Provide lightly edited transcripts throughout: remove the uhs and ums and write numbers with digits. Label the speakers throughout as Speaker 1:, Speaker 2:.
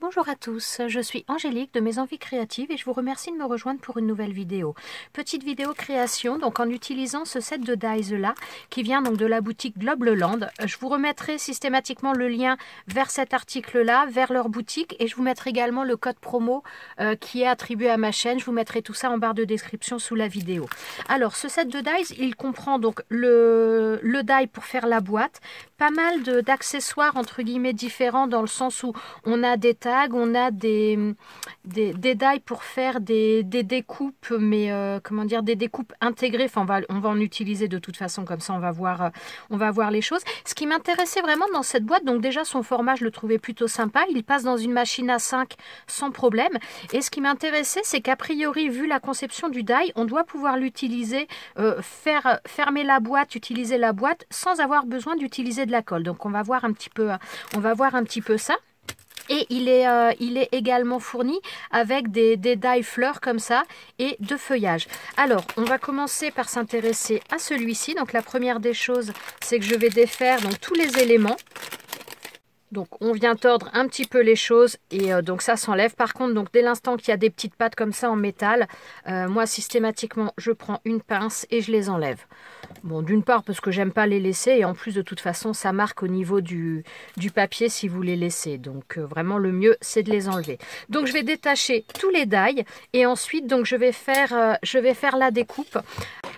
Speaker 1: Bonjour à tous, je suis Angélique de Mes Envies Créatives et je vous remercie de me rejoindre pour une nouvelle vidéo. Petite vidéo création, donc en utilisant ce set de dies là, qui vient donc de la boutique Globleland. Je vous remettrai systématiquement le lien vers cet article là, vers leur boutique, et je vous mettrai également le code promo qui est attribué à ma chaîne. Je vous mettrai tout ça en barre de description sous la vidéo. Alors ce set de dies, il comprend donc le die pour faire la boîte, pas mal d'accessoires entre guillemets différents dans le sens où on a des tags, on a des die pour faire des découpes, mais comment dire, des découpes intégrées. Enfin, on va en utiliser de toute façon, comme ça on va voir les choses. Ce qui m'intéressait vraiment dans cette boîte, donc déjà son format, je le trouvais plutôt sympa. Il passe dans une machine à 5 sans problème. Et ce qui m'intéressait, c'est qu'a priori, vu la conception du die, on doit pouvoir l'utiliser, fermer la boîte, utiliser la boîte sans avoir besoin d'utiliser de la colle. Donc on va voir un petit peu ça. Et il est également fourni avec des die fleurs comme ça et de feuillage. Alors, on va commencer par s'intéresser à celui-ci. Donc, la première des choses, c'est que je vais défaire donc, tous les éléments. Donc, on vient tordre un petit peu les choses et donc ça s'enlève. Par contre, donc dès l'instant qu'il y a des petites pattes comme ça en métal, moi, systématiquement, je prends une pince et je les enlève. Bon, d'une part parce que j'aime pas les laisser et en plus, de toute façon, ça marque au niveau du papier si vous les laissez. Donc, vraiment, le mieux, c'est de les enlever. Donc, je vais détacher tous les die et ensuite, donc, je vais faire la découpe.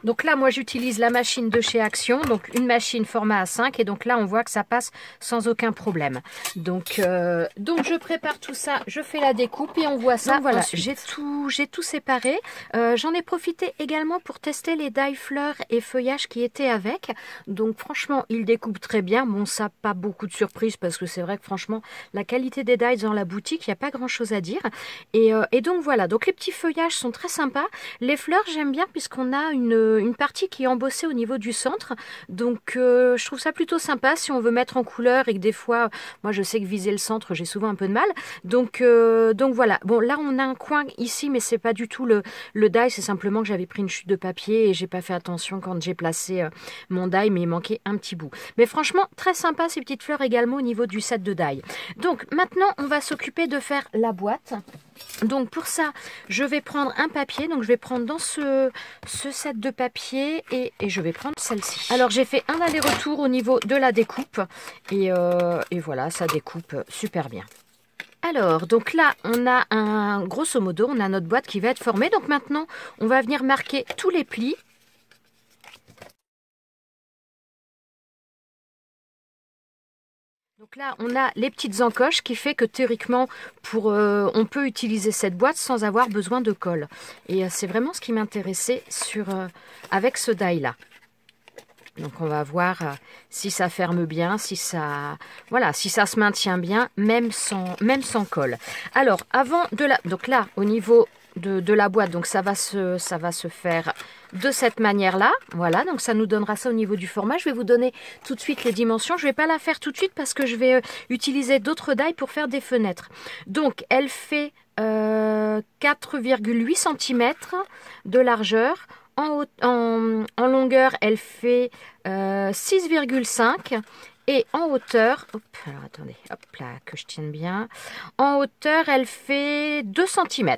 Speaker 1: Donc là, moi, j'utilise la machine de chez Action, donc une machine format A5. Et donc là, on voit que ça passe sans aucun problème. Donc je prépare tout ça, je fais la découpe et on voit ça. Donc voilà, j'ai tout séparé. J'en ai profité également pour tester les die fleurs et feuillages qui étaient avec. Donc franchement, ils découpent très bien. Bon, ça, pas beaucoup de surprises parce que c'est vrai que franchement, la qualité des dies dans la boutique, il n'y a pas grand-chose à dire. Et donc voilà, donc les petits feuillages sont très sympas. Les fleurs, j'aime bien puisqu'on a une partie qui est embossée au niveau du centre. Donc je trouve ça plutôt sympa si on veut mettre en couleur et que des fois, moi je sais que viser le centre, j'ai souvent un peu de mal. Donc voilà. Bon, là on a un coin ici, mais c'est pas du tout le die, c'est simplement que j'avais pris une chute de papier et j'ai pas fait attention quand j'ai placé mon die, mais il manquait un petit bout. Mais franchement, très sympa ces petites fleurs également au niveau du set de die. Donc maintenant, on va s'occuper de faire la boîte. Donc pour ça, je vais prendre un papier, donc je vais prendre dans ce set de papier et je vais prendre celle-ci. Alors j'ai fait un aller-retour au niveau de la découpe et voilà, ça découpe super bien. Alors, donc là, on a grosso modo, on a notre boîte qui va être formée. Donc maintenant, on va venir marquer tous les plis. Donc là, on a les petites encoches qui fait que théoriquement, on peut utiliser cette boîte sans avoir besoin de colle. Et c'est vraiment ce qui m'intéressait avec ce die-là. Donc on va voir si ça ferme bien, si ça se maintient bien, même sans colle. Alors, donc là, au niveau de la boîte, donc ça va se faire de cette manière-là. Voilà, donc ça nous donnera ça au niveau du format. Je vais vous donner tout de suite les dimensions. Je ne vais pas la faire tout de suite parce que je vais utiliser d'autres die pour faire des fenêtres. Donc, elle fait 4,8 cm de largeur. En longueur, elle fait 6,5 et en hauteur, alors attendez, hop là, que je tienne bien. En hauteur, elle fait 2 cm.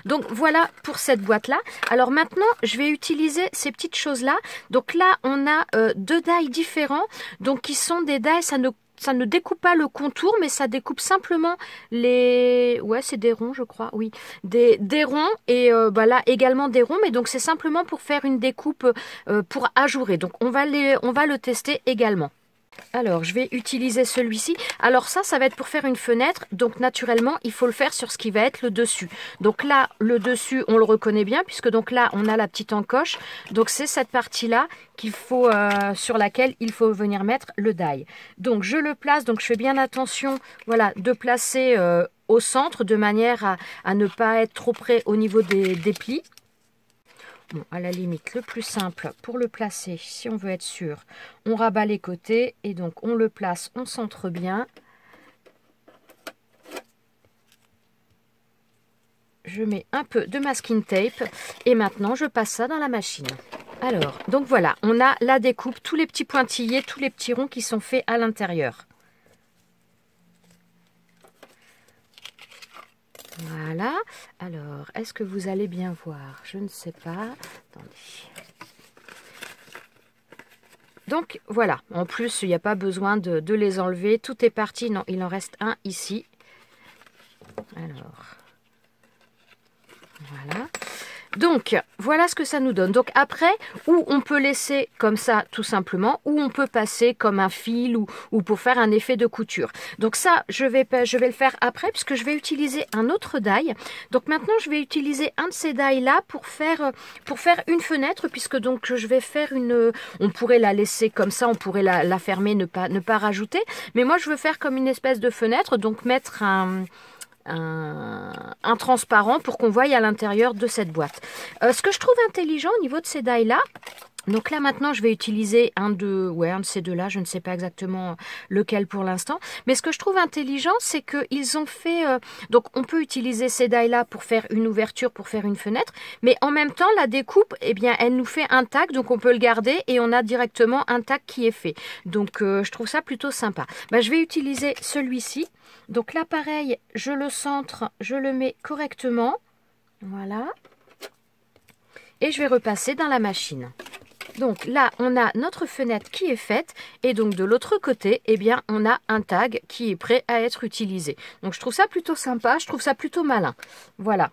Speaker 1: Donc voilà pour cette boîte-là. Alors maintenant, je vais utiliser ces petites choses-là. Donc là, on a deux die différents, donc qui sont des die, ça ne découpe pas le contour, mais ça découpe simplement les... Ouais, c'est des ronds, je crois, oui. Des ronds et là, également des ronds. Mais donc, c'est simplement pour faire une découpe pour ajourer. Donc, on va le tester également. Alors, je vais utiliser celui-ci. Alors ça va être pour faire une fenêtre. Donc, naturellement, il faut le faire sur ce qui va être le dessus. Donc là, le dessus, on le reconnaît bien puisque donc là, on a la petite encoche. Donc, c'est cette partie-là sur laquelle il faut venir mettre le die. Donc, je le place. Donc, je fais bien attention, voilà, de placer au centre de manière à ne pas être trop près au niveau des plis. Bon, à la limite, le plus simple pour le placer, si on veut être sûr, on rabat les côtés et donc on le place, on centre bien. Je mets un peu de masking tape et maintenant je passe ça dans la machine. Alors, donc voilà, on a la découpe, tous les petits pointillés, tous les petits ronds qui sont faits à l'intérieur. Voilà. Alors, est-ce que vous allez bien voir? Je ne sais pas. Attendez. Donc, voilà. En plus, il n'y a pas besoin de les enlever. Tout est parti. Non, il en reste un ici. Alors, voilà. Donc, voilà ce que ça nous donne. Donc après, ou on peut laisser comme ça tout simplement, ou on peut passer comme un fil ou pour faire un effet de couture. Donc ça, je vais le faire après puisque je vais utiliser un autre die. Donc maintenant, je vais utiliser un de ces die là pour faire une fenêtre puisque donc je vais faire une... On pourrait la laisser comme ça, on pourrait la fermer, ne pas rajouter. Mais moi, je veux faire comme une espèce de fenêtre, donc mettre un transparent pour qu'on voie à l'intérieur de cette boîte. Ce que je trouve intelligent au niveau de ces die là, donc là maintenant je vais utiliser un de ces deux là, je ne sais pas exactement lequel pour l'instant, mais ce que je trouve intelligent c'est qu'ils ont fait, donc on peut utiliser ces die là pour faire une ouverture, pour faire une fenêtre, mais en même temps la découpe, eh bien elle nous fait un tag, donc on peut le garder et on a directement un tag qui est fait. Donc je trouve ça plutôt sympa. Je vais utiliser celui-ci. Donc là, pareil, je le centre, je le mets correctement. Voilà. Et je vais repasser dans la machine. Donc là, on a notre fenêtre qui est faite. Et donc de l'autre côté, eh bien, on a un tag qui est prêt à être utilisé. Donc je trouve ça plutôt sympa, je trouve ça plutôt malin. Voilà.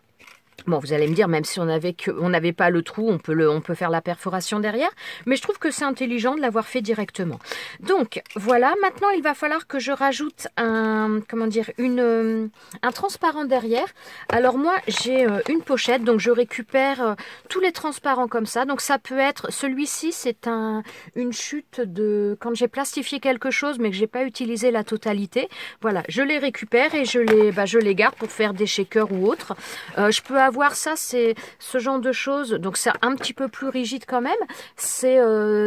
Speaker 1: Bon, vous allez me dire, même si on n'avait pas le trou, on peut faire la perforation derrière, mais je trouve que c'est intelligent de l'avoir fait directement. Donc, voilà, maintenant il va falloir que je rajoute un transparent derrière. Alors moi, j'ai une pochette, donc je récupère tous les transparents comme ça. Donc ça peut être, celui-ci, c'est une chute de, quand j'ai plastifié quelque chose, mais que j'ai pas utilisé la totalité. Voilà, je les récupère et je les garde pour faire des shakers ou autres. Je peux avoir ça, c'est ce genre de choses, donc c'est un petit peu plus rigide quand même. C'est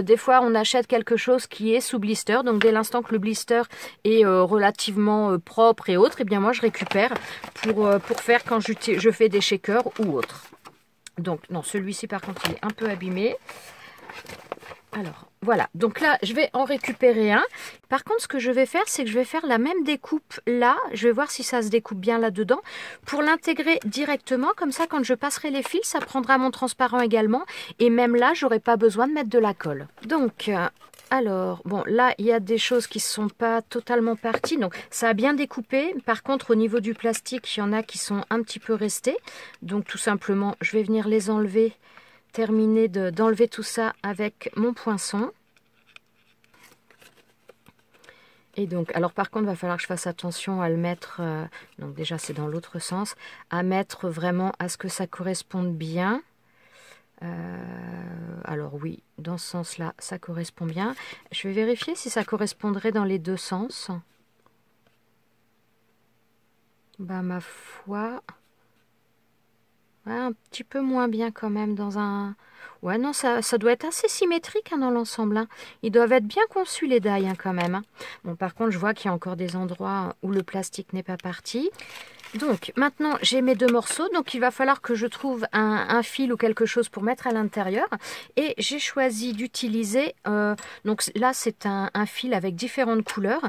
Speaker 1: des fois on achète quelque chose qui est sous blister, donc dès l'instant que le blister est relativement propre et autres, et bien moi je récupère pour faire quand je fais des shakers ou autres. Donc non, celui-ci par contre il est un peu abîmé. Alors, voilà. Donc là, je vais en récupérer un. Par contre, ce que je vais faire, c'est que je vais faire la même découpe là. Je vais voir si ça se découpe bien là-dedans. Pour l'intégrer directement, comme ça, quand je passerai les fils, ça prendra mon transparent également. Et même là, j'aurai pas besoin de mettre de la colle. Donc... alors, bon, là, il y a des choses qui ne sont pas totalement parties. Donc, ça a bien découpé. Par contre, au niveau du plastique, il y en a qui sont un petit peu restés. Donc, tout simplement, je vais venir les enlever. Terminer d'enlever tout ça avec mon poinçon. Et donc, alors par contre, il va falloir que je fasse attention à le mettre, donc déjà c'est dans l'autre sens, à mettre vraiment à ce que ça corresponde bien. Alors oui, dans ce sens-là, ça correspond bien. Je vais vérifier si ça correspondrait dans les deux sens. Ma foi... Ouais, un petit peu moins bien quand même dans un... Ouais, non, ça doit être assez symétrique dans l'ensemble. Hein. Ils doivent être bien conçus les die quand même. Hein. Bon, par contre, je vois qu'il y a encore des endroits où le plastique n'est pas parti. Donc, maintenant, j'ai mes deux morceaux. Donc, il va falloir que je trouve un fil ou quelque chose pour mettre à l'intérieur. Et j'ai choisi d'utiliser... donc là, c'est un fil avec différentes couleurs.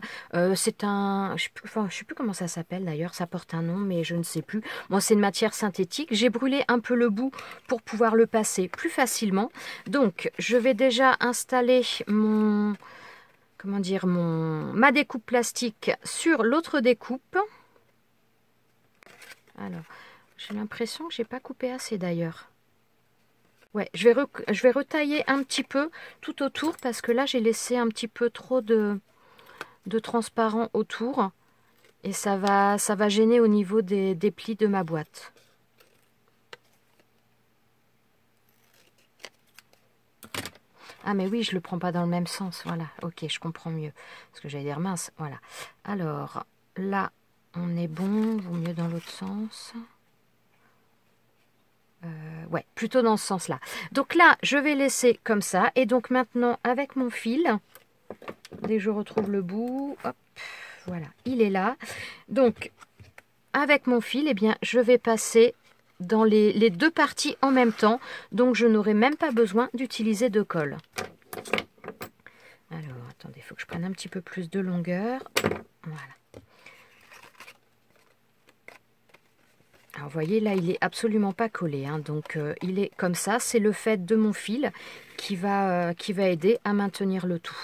Speaker 1: C'est un... Je sais plus comment ça s'appelle d'ailleurs. Ça porte un nom, mais je ne sais plus. Bon, c'est une matière synthétique. J'ai brûlé un peu le bout pour pouvoir le passer plus facilement. Donc, je vais déjà installer ma découpe plastique sur l'autre découpe. Alors, j'ai l'impression que j'ai pas coupé assez d'ailleurs. Ouais, je vais retailler un petit peu tout autour parce que là, j'ai laissé un petit peu trop de transparent autour. Et ça va gêner au niveau des plis de ma boîte. Ah mais oui, je le prends pas dans le même sens, voilà, ok, je comprends mieux. Parce que j'allais dire mince, voilà. Alors, là, on est bon, vaut mieux dans l'autre sens. Ouais, plutôt dans ce sens-là. Donc là, je vais laisser comme ça. Et donc maintenant, avec mon fil, dès que je retrouve le bout, hop, voilà, il est là. Donc, avec mon fil, eh bien, je vais passer dans les deux parties en même temps. Donc, je n'aurai même pas besoin d'utiliser de colle. Alors, attendez, il faut que je prenne un petit peu plus de longueur. Voilà. vous voyez, là, il est absolument pas collé, hein, donc il est comme ça. C'est le fait de mon fil qui va aider à maintenir le tout.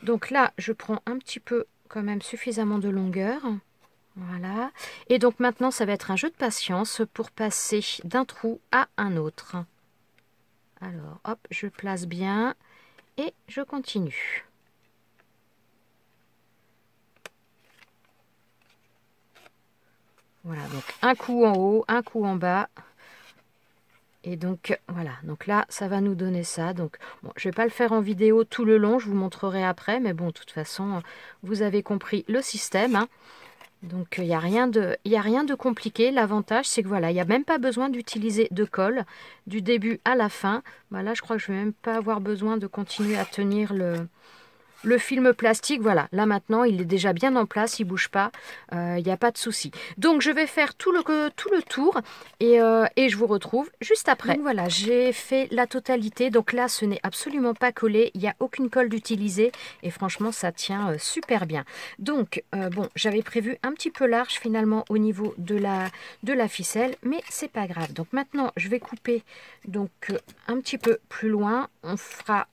Speaker 1: Donc là, je prends un petit peu, quand même, suffisamment de longueur. Voilà. Et donc maintenant, ça va être un jeu de patience pour passer d'un trou à un autre. Alors, hop, je place bien et je continue. Voilà, donc un coup en haut, un coup en bas. Et donc, voilà. Donc là, ça va nous donner ça. Donc, bon, je ne vais pas le faire en vidéo tout le long. Je vous montrerai après. Mais bon, de toute façon, vous avez compris le système, hein. Donc, il n'y a rien de compliqué. L'avantage, c'est que voilà, il n'y a même pas besoin d'utiliser de colle du début à la fin. Là, je crois que je ne vais même pas avoir besoin de continuer à tenir le film plastique. Voilà, là maintenant, il est déjà bien en place, il ne bouge pas, il n'y a pas de souci. Donc, je vais faire tout le tour et je vous retrouve juste après. Donc voilà, j'ai fait la totalité. Donc là, ce n'est absolument pas collé, il n'y a aucune colle d'utiliser et franchement, ça tient super bien. Donc, bon, j'avais prévu un petit peu large finalement au niveau de la ficelle, mais c'est pas grave. Donc maintenant, je vais couper donc un petit peu plus loin. On fera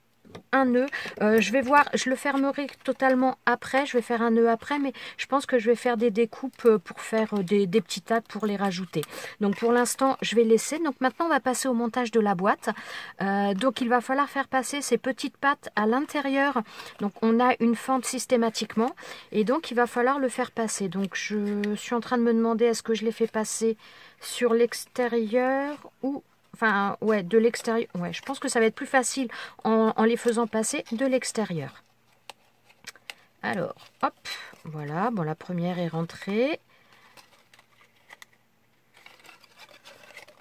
Speaker 1: un nœud. Je vais voir, je le fermerai totalement après. Je vais faire un nœud après, mais je pense que je vais faire des découpes pour faire des petits tas pour les rajouter. Donc pour l'instant, je vais laisser. Donc maintenant, on va passer au montage de la boîte. Donc il va falloir faire passer ces petites pattes à l'intérieur. Donc on a une fente systématiquement et donc il va falloir le faire passer. Donc je suis en train de me demander est-ce que je les fais passer sur l'extérieur ou... Enfin, ouais, de l'extérieur. Ouais, je pense que ça va être plus facile en les faisant passer de l'extérieur. Alors, hop, voilà. Bon, la première est rentrée.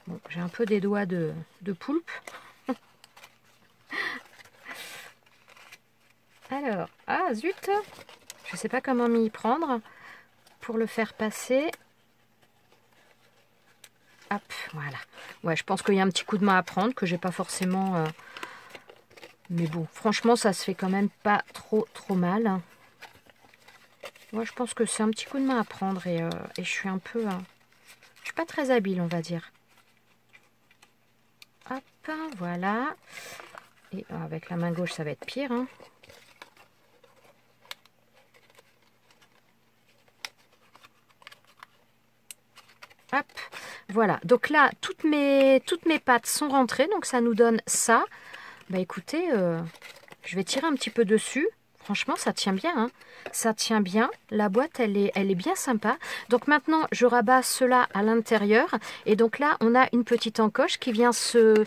Speaker 1: Bon, j'ai un peu des doigts de poulpe. Alors, ah zut, je ne sais pas comment m'y prendre pour le faire passer. Hop, voilà. Ouais, je pense qu'il y a un petit coup de main à prendre que j'ai pas forcément... Mais bon, franchement, ça se fait quand même pas trop mal. Moi, je pense que c'est un petit coup de main à prendre et je suis un peu... je suis pas très habile, on va dire. Hop, voilà. Et avec la main gauche, ça va être pire, hein. Hop, voilà. Donc là, toutes mes pattes sont rentrées, donc ça nous donne ça. Bah écoutez, je vais tirer un petit peu dessus. Franchement, ça tient bien, hein. Ça tient bien. La boîte, elle est bien sympa. Donc maintenant, je rabats cela à l'intérieur. Et donc là, on a une petite encoche qui vient se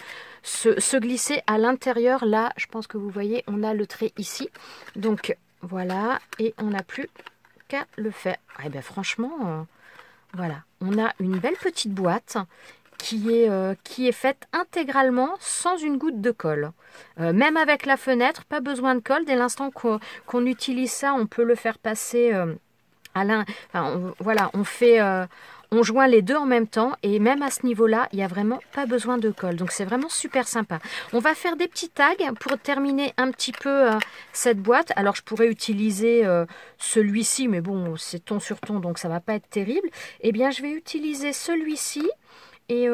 Speaker 1: glisser à l'intérieur. Là, je pense que vous voyez, on a le trait ici. Donc voilà, et on n'a plus qu'à le faire. Eh bien franchement, voilà. On a une belle petite boîte qui est faite intégralement sans une goutte de colle. Même avec la fenêtre, pas besoin de colle. Dès l'instant qu'on utilise ça, on peut le faire passer voilà, on joint les deux en même temps et même à ce niveau-là, il n'y a vraiment pas besoin de colle. Donc c'est vraiment super sympa. On va faire des petits tags pour terminer un petit peu cette boîte. Alors je pourrais utiliser celui-ci, mais bon, c'est ton sur ton, donc ça va pas être terrible. Eh bien, je vais utiliser celui-ci. Et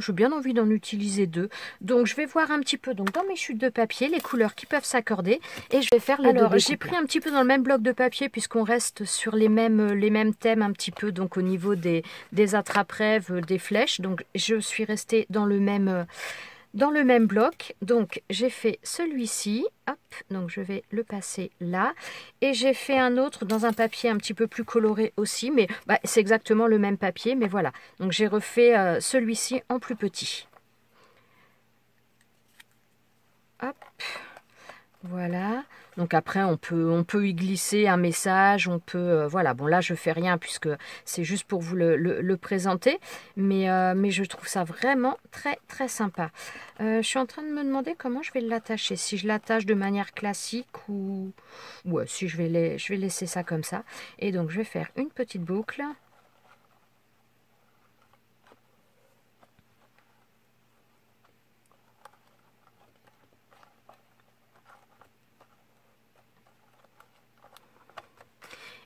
Speaker 1: j'ai bien envie d'en utiliser deux. Donc je vais voir un petit peu donc, dans mes chutes de papier les couleurs qui peuvent s'accorder. Et je vais faire les deux découpes. J'ai pris un petit peu dans le même bloc de papier puisqu'on reste sur les mêmes thèmes un petit peu. Donc au niveau des attrape-rêves, des flèches. Donc je suis restée dans le même bloc. Donc j'ai fait celui-ci, hop, donc je vais le passer là, et j'ai fait un autre dans un papier un petit peu plus coloré aussi, mais c'est exactement le même papier, mais voilà. Donc j'ai refait celui-ci en plus petit. Hop, voilà. Donc après on peut y glisser un message, on peut voilà. Bon là je fais rien puisque c'est juste pour vous le présenter, mais je trouve ça vraiment très sympa. Je suis en train de me demander comment je vais l'attacher. Si je l'attache de manière classique ou ouais, si je vais laisser ça comme ça. Et donc je vais faire une petite boucle.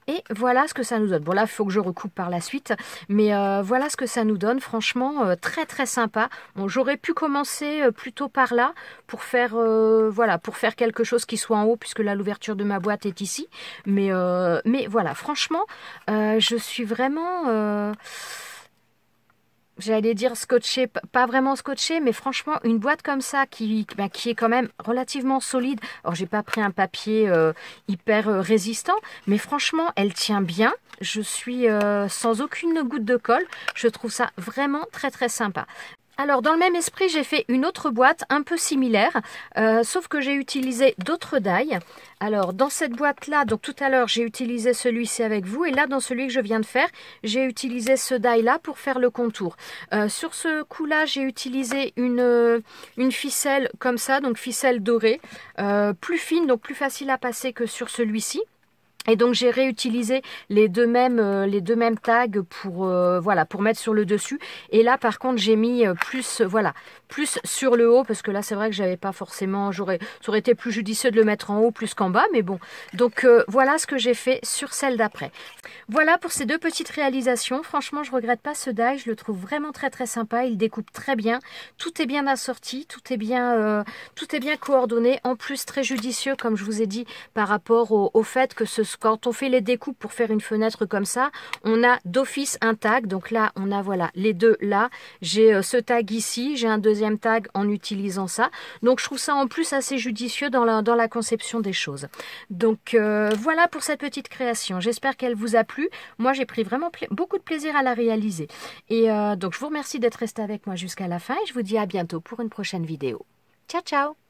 Speaker 1: Et voilà ce que ça nous donne. Bon là, il faut que je recoupe par la suite, mais voilà ce que ça nous donne. Franchement, très très sympa. Bon, j'aurais pu commencer plutôt par là pour faire, voilà, pour faire quelque chose qui soit en haut, puisque là, l'ouverture de ma boîte est ici. Mais voilà, franchement, je suis vraiment... j'allais dire scotché, pas vraiment scotché, mais franchement, une boîte comme ça qui est quand même relativement solide. Alors, j'ai pas pris un papier hyper résistant, mais franchement, elle tient bien. Je suis sans aucune goutte de colle. Je trouve ça vraiment très très sympa. Alors, dans le même esprit, j'ai fait une autre boîte un peu similaire, sauf que j'ai utilisé d'autres die. Alors, dans cette boîte-là, donc tout à l'heure, j'ai utilisé celui-ci avec vous. Et là, dans celui que je viens de faire, j'ai utilisé ce die-là pour faire le contour. Sur ce coup-là, j'ai utilisé une ficelle comme ça, donc ficelle dorée, plus fine, donc plus facile à passer que sur celui-ci. Et donc j'ai réutilisé les deux mêmes tags pour voilà, pour mettre sur le dessus. Et là par contre j'ai mis plus voilà, plus sur le haut, parce que là c'est vrai que j'avais pas forcément, ça aurait été plus judicieux de le mettre en haut plus qu'en bas, mais bon. Donc voilà ce que j'ai fait sur celle d'après. Voilà pour ces deux petites réalisations. Franchement, je regrette pas ce die, je le trouve vraiment très très sympa. Il découpe très bien, tout est bien assorti, tout est bien coordonné. En plus très judicieux, comme je vous ai dit, par rapport au fait que quand on fait les découpes pour faire une fenêtre comme ça, on a d'office un tag. Donc là, on a voilà les deux là. J'ai ce tag ici, j'ai un deuxième tag en utilisant ça. Donc je trouve ça en plus assez judicieux dans la conception des choses. Donc voilà pour cette petite création. J'espère qu'elle vous a plu. Moi, j'ai pris vraiment beaucoup de plaisir à la réaliser. Et donc je vous remercie d'être resté avec moi jusqu'à la fin et je vous dis à bientôt pour une prochaine vidéo. Ciao, ciao!